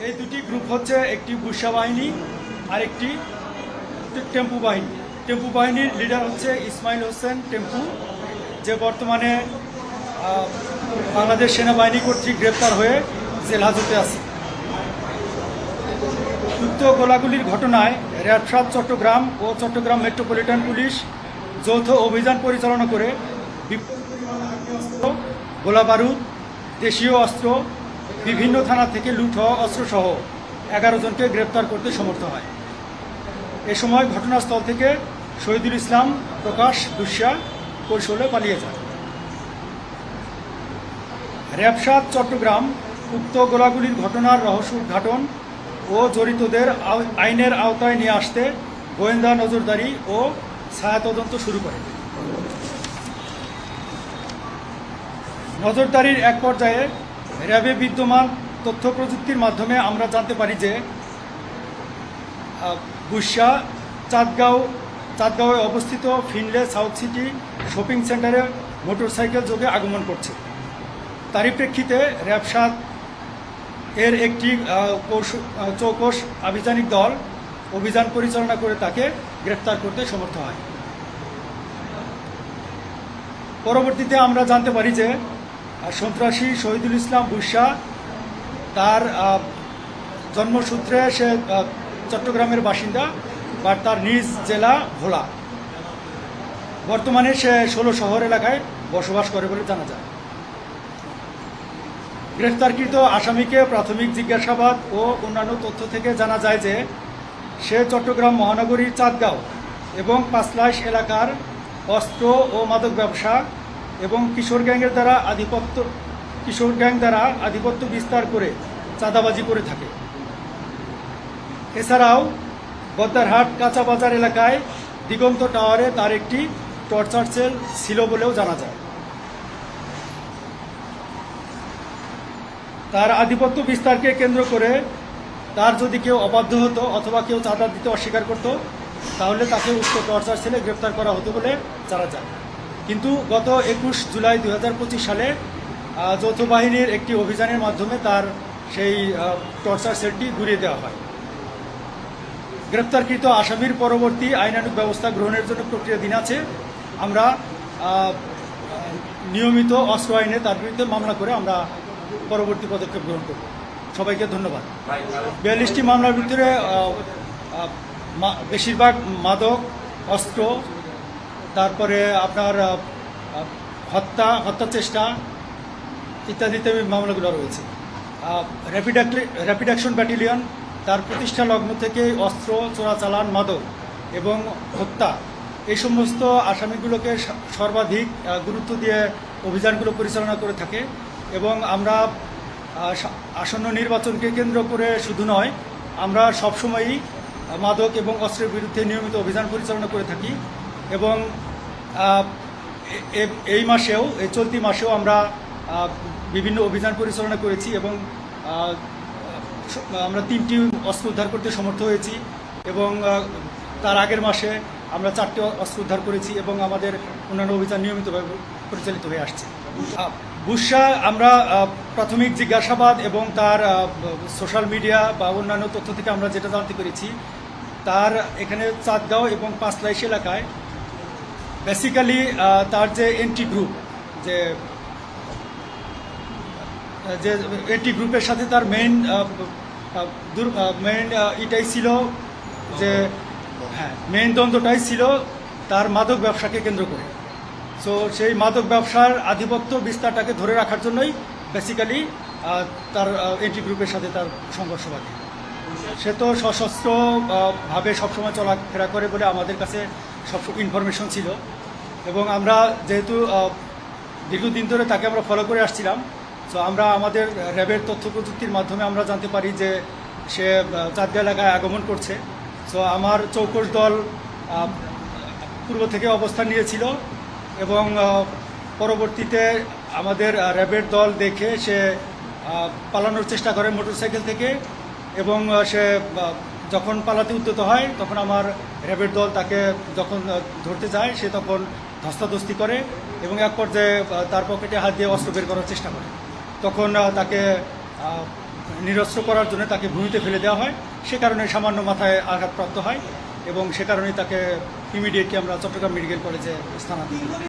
এই দুটি গ্রুপ হচ্ছে একটি বুরসা বাহিনী আর একটি টেম্পু বাহিনী। টেম্পু বাহিনীর লিডার হচ্ছে ইসমাইল হোসেন টেম্পু, যে বর্তমানে বাংলাদেশ সেনাবাহিনী কর্তৃক গ্রেপ্তার হয়ে জেল হাজতে আছে। উক্ত গোলাগুলির ঘটনায় র্যাব চট্টগ্রাম ও চট্টগ্রাম মেট্রোপলিটন পুলিশ যৌথ অভিযান পরিচালনা করে গোলা বারুদ, দেশীয় অস্ত্র, বিভিন্ন থানা থেকে লুট হওয়া অস্ত্রসহ 11 জনকে গ্রেপ্তার করতে সমর্থ হয়। এ সময় ঘটনাস্থল থেকে শহীদুল ইসলাম প্রকাশ দুষ্যা কৌশলে পালিয়ে যায়। র্যাব চট্টগ্রাম উক্ত গোলাগুলির ঘটনার রহস্য উদ্ঘাটন ও জড়িতদের আইনের আওতায় নিয়ে আসতে গোয়েন্দা নজরদারি ও ছায়া তদন্ত শুরু করে। নজরদারির এক পর্যায়ে র্যাবে বিদ্যমান তথ্য প্রযুক্তির মাধ্যমে আমরা জানতে পারি যে বুরসা চাঁদগাঁওয়ে অবস্থিত ফিনলে সাউথ সিটি শপিং সেন্টারে মোটরসাইকেল যোগে আগমন করছে। তারই প্রেক্ষিতে র্যাব এর একটি চৌকস আভিযানিক দল অভিযান পরিচালনা করে তাকে গ্রেফতার করতে সমর্থ হয়। পরবর্তীতে আমরা জানতে পারি যে সন্ত্রাসী শহীদুল ইসলাম বুরসা তার জন্মসূত্রে সে চট্টগ্রামের বাসিন্দা বা তার নিজ জেলা ভোলা। বর্তমানে সে 16 শহর এলাকায় বসবাস করে বলে জানা যায়। গ্রেফতারকৃত আসামিকে প্রাথমিক জিজ্ঞাসাবাদ ও অন্যান্য তথ্য থেকে জানা যায় যে সে চট্টগ্রাম মহানগরীর চাঁদগাঁও এবং পাঁচলাইশ এলাকার অস্ত্র ও মাদক ব্যবসা এবং কিশোর গ্যাং দ্বারা আধিপত্য বিস্তার করে চাঁদাবাজি করে থাকে। এছাড়াও বদ্দারহাট কাঁচা বাজার এলাকায় দিগন্ত টাওয়ারে তার একটি টর্চার সেল ছিল বলেও জানা যায়। তার আধিপত্য বিস্তারকে কেন্দ্র করে তার যদি কেউ অবাধ্য হতো অথবা কেউ চাঁদা দিতে অস্বীকার করত, তাহলে তাকে উক্ত টর্চার সেলে গ্রেপ্তার করা হতো বলে জানা যায়। কিন্তু গত 21 জুলাই 2025 সালে যৌথ বাহিনীর একটি অভিযানের মাধ্যমে তার সেই টর্চার সেলটি ঘুরিয়ে দেওয়া হয়। গ্রেপ্তারকৃত আসামির পরবর্তী আইনানুগ ব্যবস্থা গ্রহণের জন্য প্রক্রিয়াধীন আছে। আমরা নিয়মিত অস্ত্র আইনে তার বিরুদ্ধে মামলা করে আমরা পরবর্তী পদক্ষেপ গ্রহণ করব। সবাইকে ধন্যবাদ। 42টি মামলার ভিতরে বেশিরভাগ মাদক, অস্ত্র, তারপরে আপনার হত্যা চেষ্টা ইত্যাদিতে মামলাগুলো রয়েছে। র্যাপিড অ্যাকশন ব্যাটালিয়ন তার প্রতিষ্ঠা লগ্ন থেকে অস্ত্র চোরাচালান, মাদক এবং হত্যা এই সমস্ত আসামিগুলোকে সর্বাধিক গুরুত্ব দিয়ে অভিযানগুলো পরিচালনা করে থাকে। এবং আমরা আসন্ন নির্বাচনকে কেন্দ্র করে শুধু নয়, আমরা সবসময়ই মাদক এবং অস্ত্রের বিরুদ্ধে নিয়মিত অভিযান পরিচালনা করে থাকি। এবং এই চলতি মাসেও আমরা বিভিন্ন অভিযান পরিচালনা করেছি এবং আমরা 3টি অস্ত্র উদ্ধার করতে সমর্থ হয়েছি। এবং তার আগের মাসে আমরা 4টি অস্ত্র উদ্ধার করেছি এবং আমাদের অন্যান্য অভিযান নিয়মিতভাবে পরিচালিত হয়ে আসছে। বুরসা আমরা প্রাথমিক জিজ্ঞাসাবাদ এবং তার সোশ্যাল মিডিয়া বা অন্যান্য তথ্য থেকে আমরা যেটা জানতে পেরেছি, তার এখানে চাঁদগাঁও এবং পাঁচলাইশ এলাকায় বেসিক্যালি তার যে এন্ট্রি গ্রুপ, যে এন্ট্রি গ্রুপের সাথে তার মেইন এটাই ছিল যে মেইন দ্বন্দ্বটাই ছিল তার মাদক ব্যবসাকে কেন্দ্র করে। সো সেই মাদক ব্যবসার আধিপত্য বিস্তারটাকে ধরে রাখার জন্যই বেসিক্যালি তার এন্ট্রি গ্রুপের সাথে তার সংঘর্ষ বাধে। সে তো সশস্ত্রভাবে সবসময় চলাফেরা করে বলে আমাদের কাছে সব ইনফরমেশন ছিল। এবং আমরা যেহেতু দীর্ঘদিন ধরে তাকে আমরা ফলো করে আসছিলাম, সো আমরা আমাদের র্যাবের তথ্য প্রযুক্তির মাধ্যমে আমরা জানতে পারি যে সে চাঁদগাঁও এলাকায় আগমন করছে। সো আমার চৌকস দল পূর্ব থেকে অবস্থান নিয়েছিল এবং পরবর্তীতে আমাদের র্যাবের দল দেখে সে পালানোর চেষ্টা করে মোটরসাইকেল থেকে। এবং সে যখন পালাতে উদ্যত হয় তখন আমার র্যাবের দল তাকে যখন ধরতে যায়, সে তখন ধস্তাধস্তি করে এবং এক পর্যায়ে তার পকেটে হাত দিয়ে অস্ত্র বের করার চেষ্টা করে। তখন তাকে নিরস্ত্র করার জন্য তাকে ভূমিতে ফেলে দেওয়া হয়। সে কারণে সামান্য মাথায় আঘাতপ্রাপ্ত হয় এবং সে কারণেই তাকে ইমিডিয়েটলি আমরা চট্টগ্রাম মেডিকেল কলেজে স্থানান্তর করি।